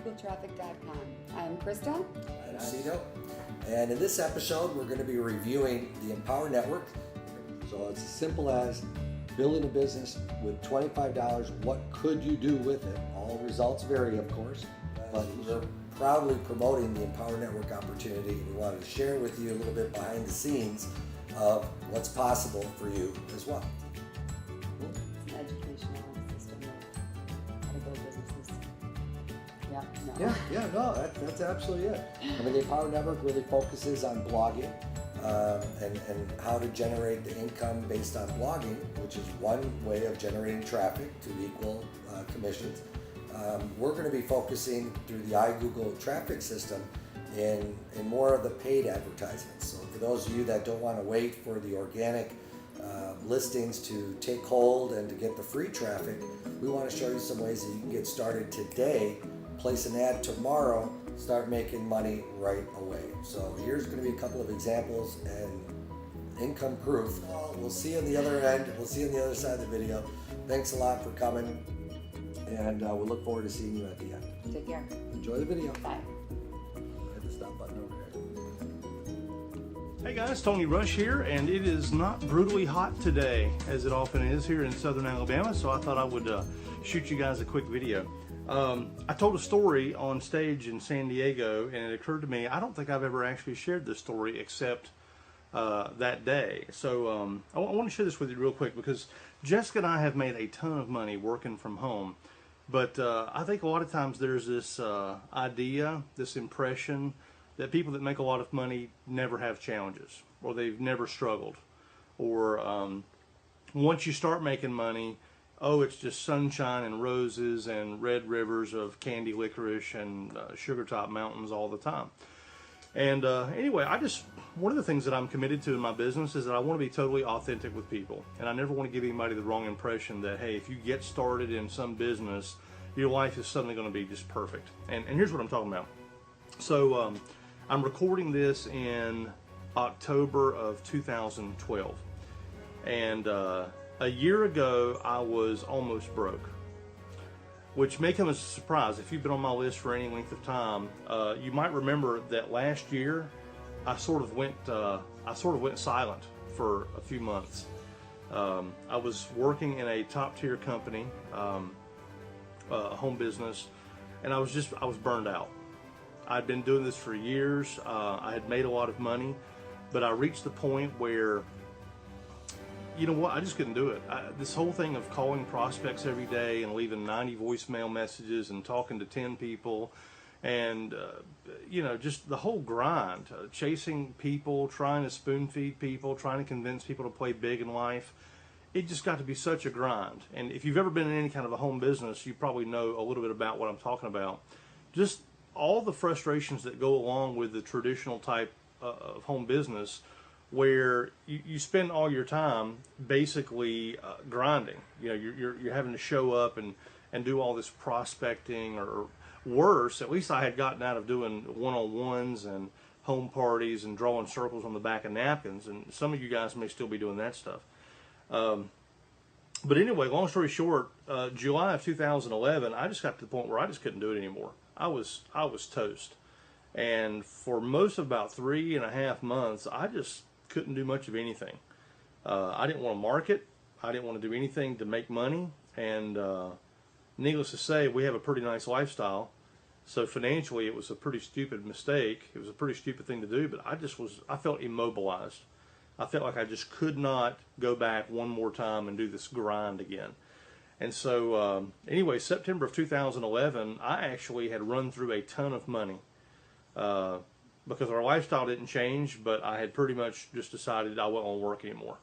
iGoogleTraffic.com. I'm Krista. I'm Ciro. And in this episode, we're going to be reviewing the Empower Network. So it's as simple as building a business with $25. What could you do with it? All results vary, of course, but we're proudly promoting the Empower Network opportunity. We wanted to share with you a little bit behind the scenes of what's possible for you as well. It's an educational system of how to build businesses. That's absolutely it. I mean, the Empower Network really focuses on blogging and how to generate the income based on blogging, which is one way of generating traffic to equal commissions. We're going to be focusing through the iGoogle traffic system in more of the paid advertisements. So for those of you that don't want to wait for the organic listings to take hold and to get the free traffic, we want to show you some ways that you can get started today, place an ad tomorrow, start making money right away. So here's going to be a couple of examples and income proof. We'll see you on the other end. We'll see you on the other side of the video. Thanks a lot for coming, and we'll look forward to seeing you at the end. Take care. Enjoy the video. Bye. Hit the stop button over there. Hey guys, Tony Rush here, and it is not brutally hot today, as it often is here in southern Alabama, so I thought I would shoot you guys a quick video. I told a story on stage in San Diego, and it occurred to me, I don't think I've ever actually shared this story except that day. So I want to share this with you real quick, because Jessica and I have made a ton of money working from home. But I think a lot of times there's this idea, this impression that people that make a lot of money never have challenges, or they've never struggled, or once you start making money, oh, it's just sunshine and roses and red rivers of candy licorice and sugar top mountains all the time. And anyway, one of the things that I'm committed to in my business is that I want to be totally authentic with people. And I never want to give anybody the wrong impression that, hey, if you get started in some business, your life is suddenly going to be just perfect. And here's what I'm talking about. So I'm recording this in October of 2012. And a year ago, I was almost broke, which may come as a surprise. If you've been on my list for any length of time, you might remember that last year I sort of went silent for a few months. I was working in a top-tier company, a home business, and I was burned out. I'd been doing this for years. I had made a lot of money, but I reached the point where, you know what, I just couldn't do it. This whole thing of calling prospects every day and leaving 90 voicemail messages and talking to 10 people and, just the whole grind, chasing people, trying to spoon feed people, trying to convince people to play big in life, it just got to be such a grind. And if you've ever been in any kind of a home business, you probably know a little bit about what I'm talking about. Just all the frustrations that go along with the traditional type of home business, where you spend all your time basically grinding. You're having to show up and do all this prospecting, or worse, at least I had gotten out of doing one-on-ones and home parties and drawing circles on the back of napkins, and some of you guys may still be doing that stuff. But anyway, long story short, July of 2011, I just got to the point where I just couldn't do it anymore. I was toast. And for most of about 3.5 months, I just couldn't do much of anything. I didn't want to market. I didn't want to do anything to make money. And needless to say, we have a pretty nice lifestyle. So financially, it was a pretty stupid mistake. It was a pretty stupid thing to do, but I felt immobilized. I felt like I just could not go back one more time and do this grind again. And so anyway, September of 2011, I actually had run through a ton of money. Because our lifestyle didn't change, but I had pretty much just decided I wasn't going to work anymore.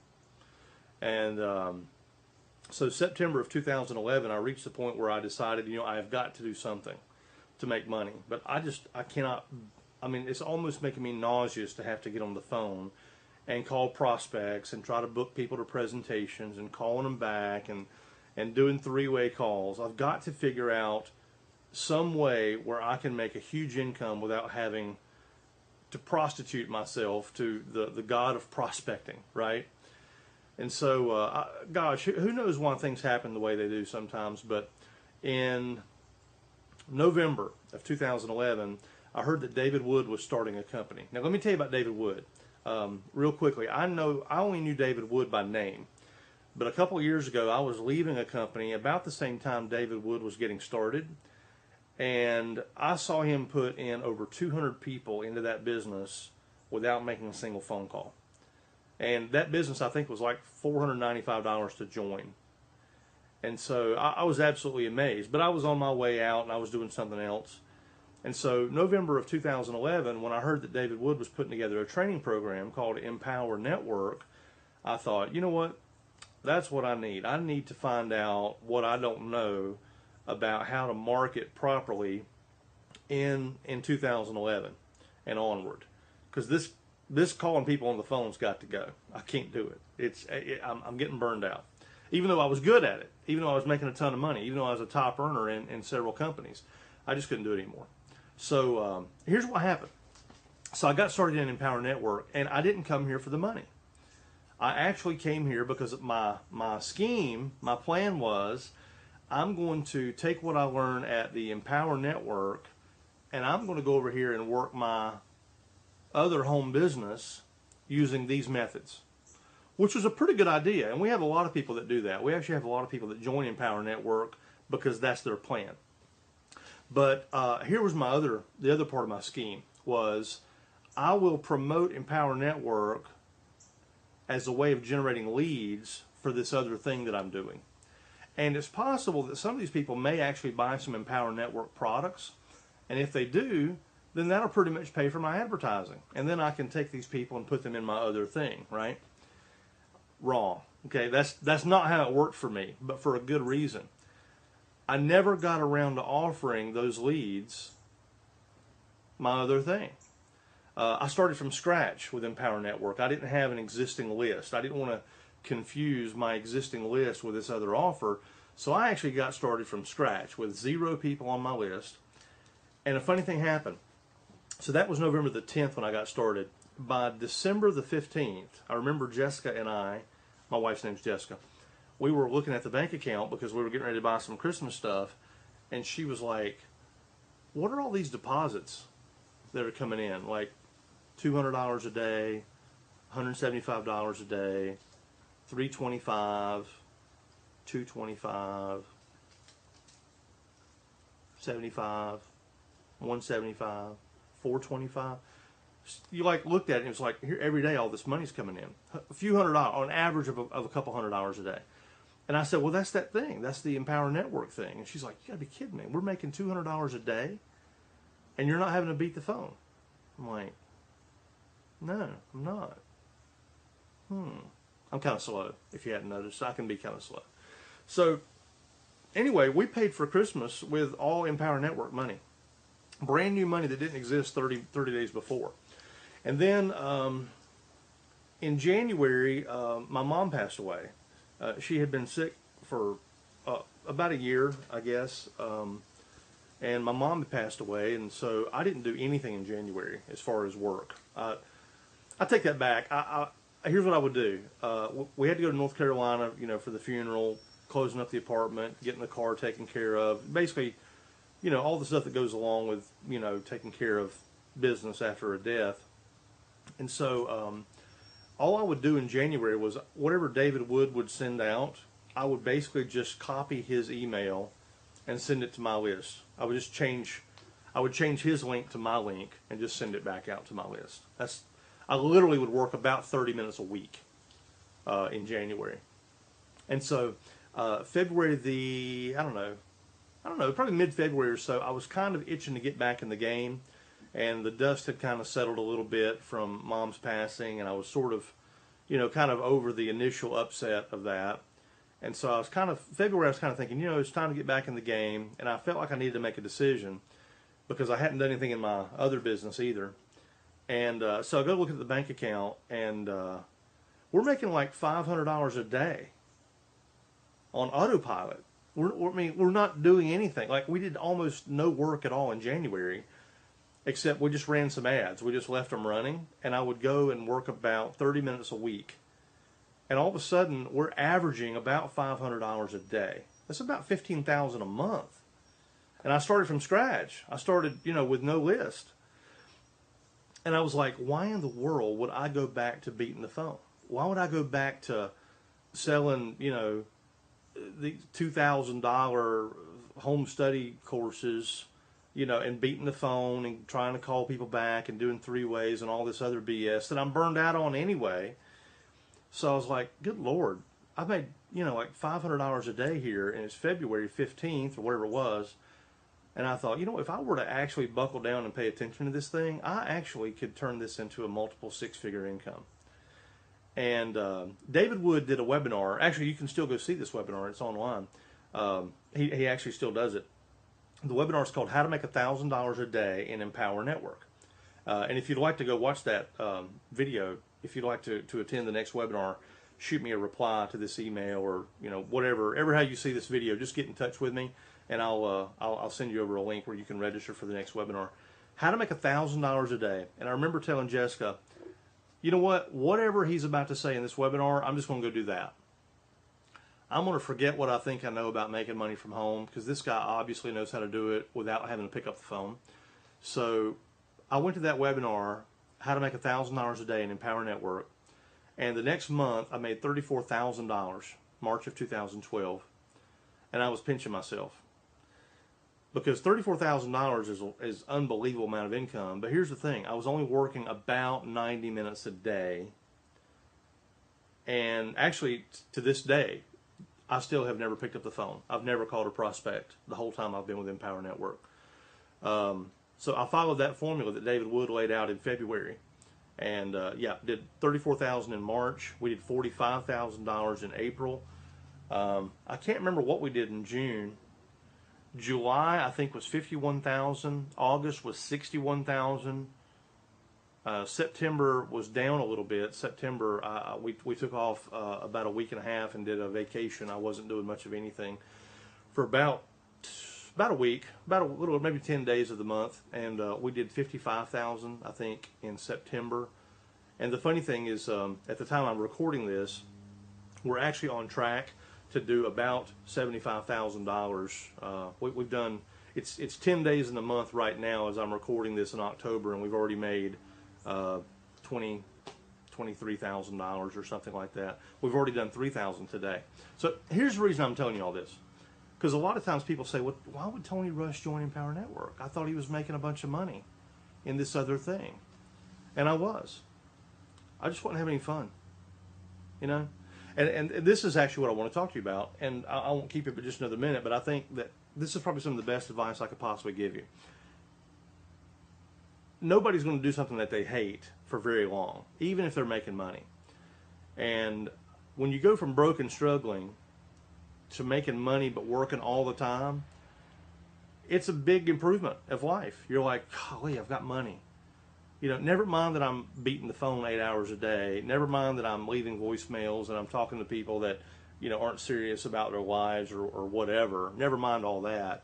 And so September of 2011, I reached the point where I decided, I have got to do something to make money. But I cannot, it's almost making me nauseous to have to get on the phone and call prospects and try to book people to presentations and calling them back and doing three-way calls. I've got to figure out some way where I can make a huge income without having to prostitute myself to the god of prospecting, right? And so, gosh, who knows why things happen the way they do sometimes, but in November of 2011, I heard that David Wood was starting a company. Now, let me tell you about David Wood real quickly. I only knew David Wood by name, but a couple of years ago, I was leaving a company about the same time David Wood was getting started, and I saw him put in over 200 people into that business without making a single phone call. And that business, I think, was like $495 to join. And so I was absolutely amazed. But I was on my way out and I was doing something else. And so November of 2011, when I heard that David Wood was putting together a training program called Empower Network, I thought, you know what? That's what I need. I need to find out what I don't know about how to market properly in 2011 and onward. Because this calling people on the phone's got to go. I can't do it. I'm getting burned out. Even though I was good at it, even though I was making a ton of money, even though I was a top earner in several companies, I just couldn't do it anymore. So here's what happened. So I got started in Empower Network, and I didn't come here for the money. I actually came here because my scheme, my plan was, I'm going to take what I learned at the Empower Network, and I'm going to go over here and work my other home business using these methods, which was a pretty good idea. And we have a lot of people that do that. We actually have a lot of people that join Empower Network because that's their plan. But here was the other part of my scheme was I will promote Empower Network as a way of generating leads for this other thing that I'm doing. And it's possible that some of these people may actually buy some Empower Network products. And if they do, then that'll pretty much pay for my advertising. And then I can take these people and put them in my other thing, right? Wrong. Okay, that's not how it worked for me, but for a good reason. I never got around to offering those leads my other thing. I started from scratch with Empower Network. I didn't have an existing list. I didn't want to confuse my existing list with this other offer. So I actually got started from scratch with 0 people on my list. And a funny thing happened. So that was November the 10th when I got started. By December the 15th, I remember Jessica and I, my wife's name's Jessica, we were looking at the bank account because we were getting ready to buy some Christmas stuff. And she was like, what are all these deposits that are coming in? Like $200 a day, $175 a day, $325, $225, $75, $175, $425. You like looked at it and it was like, here every day all this money's coming in. A few $100 on average of a couple $100 a day. And I said, well, that's that thing. That's the Empower Network thing. And she's like, you gotta be kidding me. We're making $200 a day and you're not having to beat the phone. I'm like, no, I'm not. I'm kind of slow. If you hadn't noticed, I can be kind of slow. So anyway, we paid for Christmas with all Empower Network money. Brand new money that didn't exist 30 days before. And then in January, my mom passed away. She had been sick for about a year, I guess. And my mom had passed away, and so I didn't do anything in January as far as work. I take that back. Here's what I would do. We had to go to North Carolina, for the funeral, closing up the apartment, getting the car taken care of. Basically, all the stuff that goes along with, taking care of business after a death. And so all I would do in January was whatever David Wood would send out, I would basically just copy his email and send it to my list. I would change his link to my link and just send it back out to my list. I literally would work about 30 minutes a week in January. And so February I don't know, probably mid-February or so, I was kind of itching to get back in the game, and the dust had kind of settled a little bit from Mom's passing, and I was sort of, kind of over the initial upset of that. And so February I was kind of thinking, it's time to get back in the game, and I felt like I needed to make a decision because I hadn't done anything in my other business either. And so I go look at the bank account, and we're making like $500 a day on autopilot. We're not doing anything. Like, we did almost no work at all in January, except we just ran some ads. We just left them running, and I would go and work about 30 minutes a week. And all of a sudden, we're averaging about $500 a day. That's about $15,000 a month. And I started from scratch. I started, with no list. And I was like, why in the world would I go back to beating the phone? Why would I go back to selling, the $2,000 home study courses, and beating the phone and trying to call people back and doing three-ways and all this other BS that I'm burned out on anyway. So I was like, good Lord, I've made, like $500 a day here, and it's February 15th or whatever it was. And I thought, if I were to actually buckle down and pay attention to this thing, I actually could turn this into a multiple six-figure income. And David Wood did a webinar. Actually, you can still go see this webinar. It's online. He actually still does it. The webinar is called How to Make $1,000 a Day in Empower Network. And if you'd like to go watch that video, if you'd like to attend the next webinar, shoot me a reply to this email or whatever. How you see this video, just get in touch with me, and I'll send you over a link where you can register for the next webinar. How to make $1,000 a day. And I remember telling Jessica, you know what? Whatever he's about to say in this webinar, I'm just going to go do that. I'm going to forget what I think I know about making money from home, because this guy obviously knows how to do it without having to pick up the phone. So I went to that webinar, How to Make $1,000 a Day in Empower Network, and the next month I made $34,000, March of 2012, and I was pinching myself. Because $34,000 is an unbelievable amount of income. But here's the thing. I was only working about 90 minutes a day. And actually, to this day, I still have never picked up the phone. I've never called a prospect the whole time I've been with Empower Network. So I followed that formula that David Wood laid out in February. And did $34,000 in March. We did $45,000 in April. I can't remember what we did in June. July, I think, was $51,000. August was $61,000. September was down a little bit. September, we took off about a week and a half and did a vacation. I wasn't doing much of anything for about a week, about a little, maybe 10 days of the month, and we did $55,000, I think, in September. And the funny thing is, at the time I'm recording this, we're actually on track to do about $75,000. We've done, it's 10 days in the month right now as I'm recording this in October, and we've already made $23,000 or something like that. We've already done $3,000 today. So here's the reason I'm telling you all this. Because a lot of times people say, well, why would Tony Rush join Empower Network? I thought he was making a bunch of money in this other thing. And I was. I just wasn't having any fun. And this is actually what I want to talk to you about, and I won't keep it for just another minute, but I think that this is probably some of the best advice I could possibly give you. Nobody's going to do something that they hate for very long, even if they're making money. And when you go from broke and struggling to making money but working all the time, it's a big improvement of life. You're like, golly, I've got money. Never mind that I'm beating the phone 8 hours a day. Never mind that I'm leaving voicemails and I'm talking to people that, aren't serious about their lives or whatever. Never mind all that.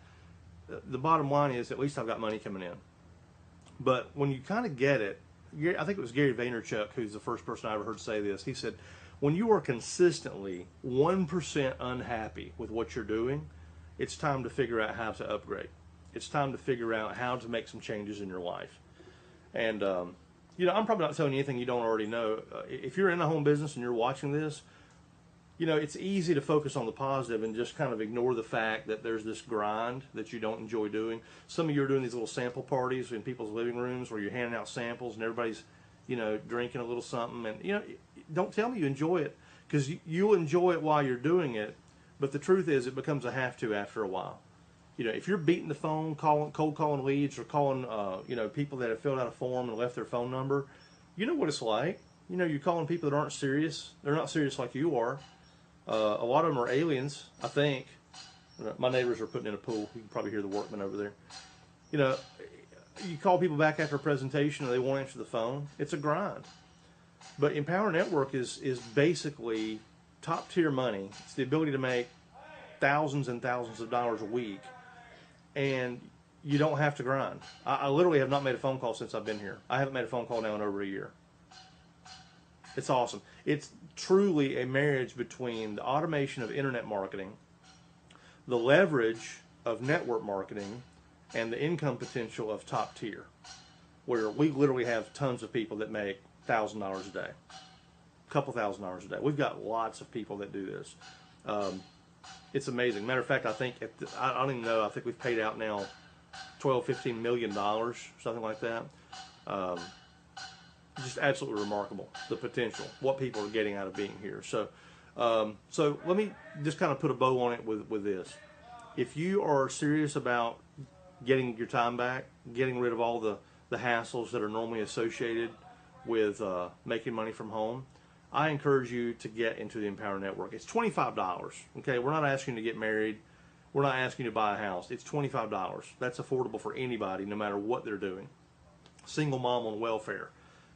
The bottom line is, at least I've got money coming in. But when you kind of get it, I think it was Gary Vaynerchuk who's the first person I ever heard say this. He said, when you are consistently 1% unhappy with what you're doing, it's time to figure out how to upgrade. It's time to figure out how to make some changes in your life. And, I'm probably not telling you anything you don't already know. If you're in the home business and you're watching this, it's easy to focus on the positive and just kind of ignore the fact that there's this grind that you don't enjoy doing. Some of you are doing these little sample parties in people's living rooms where you're handing out samples and everybody's, drinking a little something. And, don't tell me you enjoy it, because you'll enjoy it while you're doing it. But the truth is, it becomes a have to after a while. If you're beating the phone, cold calling leads, or calling, people that have filled out a form and left their phone number, you know what it's like. You're calling people that aren't serious. They're not serious like you are. A lot of them are aliens, I think. My neighbors are putting in a pool. You can probably hear the workmen over there. You call people back after a presentation and they won't answer the phone. It's a grind. But Empower Network is basically top tier money. It's the ability to make thousands and thousands of dollars a week. And you don't have to grind. I literally have not made a phone call since I've been here. I haven't made a phone call now in over a year. It's awesome. It's truly a marriage between the automation of internet marketing, the leverage of network marketing, and the income potential of top tier, where we literally have tons of people that make $1,000 a day, a couple $1,000 a day. We've got lots of people that do this. It's amazing. Matter of fact, I think I don't even know. I think we've paid out now $12-15 million, something like that. Just absolutely remarkable, the potential, what people are getting out of being here. So let me just kind of put a bow on it with this. If you are serious about getting your time back, getting rid of all the hassles that are normally associated with making money from home, I encourage you to get into the Empower Network. It's $25. Okay, we're not asking you to get married. We're not asking you to buy a house. It's $25. That's affordable for anybody, no matter what they're doing. Single mom on welfare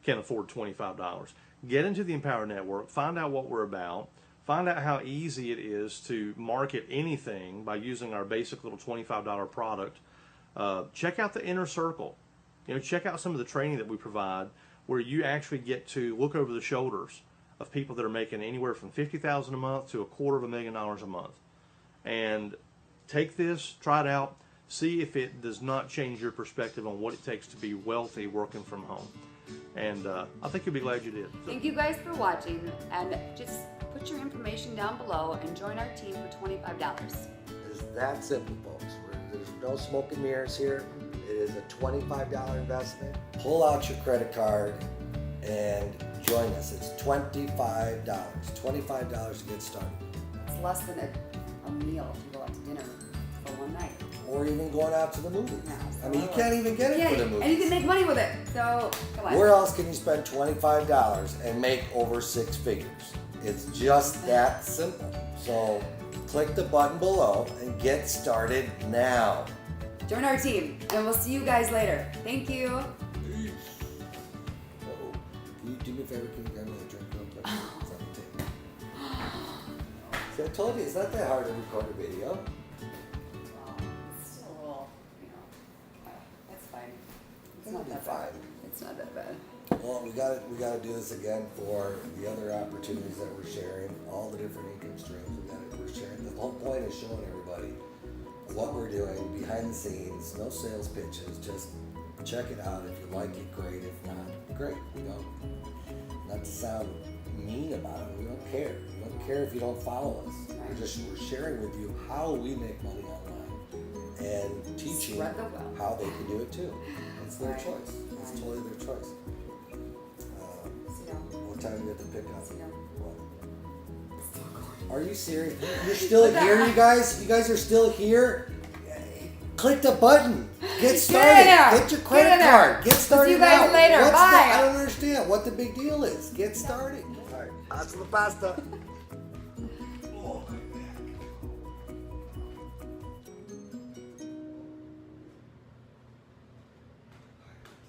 can afford $25. Get into the Empower Network. Find out what we're about. Find out how easy it is to market anything by using our basic little $25 product. Check out the Inner Circle. Check out some of the training that we provide, where you actually get to look over the shoulders of people that are making anywhere from $50,000 a month to $250,000 a month. And take this, try it out, see if it does not change your perspective on what it takes to be wealthy working from home. And I think you'll be glad you did. Thank you guys for watching, and just put your information down below and join our team for $25. It's that simple, folks. There's no smoke and mirrors here. It is a $25 investment. Pull out your credit card and join us. It's $25. $25 to get started. It's less than a meal if you go out to dinner for one night. Or even going out to the movies. No, I mean, you can't even get it for the movies. And you can make money with it. So, come on. Where else can you spend $25 and make over 6 figures? It's just that simple. So click the button below and get started now. Join our team, and we'll see you guys later. Thank you. Peace. Uh-oh. Can you do me a favor? Can you grab me a drink real quick? It's on the table. See, I told you, it's not that hard to record a video. It's still a little, that's fine. It's It'll not be that fine. bad. It's not that bad. Well, we gotta do this again for the other opportunities that we're sharing, all the different income streams we're sharing. The whole point is showing everybody what we're doing behind the scenes, no sales pitches, just check it out. If you like it, great. If not, great. Not to sound mean about it, we don't care. We don't care if you don't follow us. We're sharing with you how we make money online and teaching how they can do it too. It's their choice. It's totally their choice. What time do you have to pick up? What? Are you serious? You're still here, you guys? You guys are still here? Click the button. Get started. Get your credit card. Get started. See you guys later. Bye. I don't understand what the big deal is. Get started. All right. Hasta la pasta. Did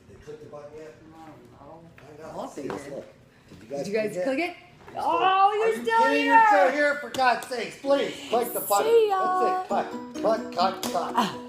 they click the button yet? I'll see it. Did you guys click it? Oh, you're still here! You're still here, for God's sakes. Please click the button. See ya. That's it. Cut.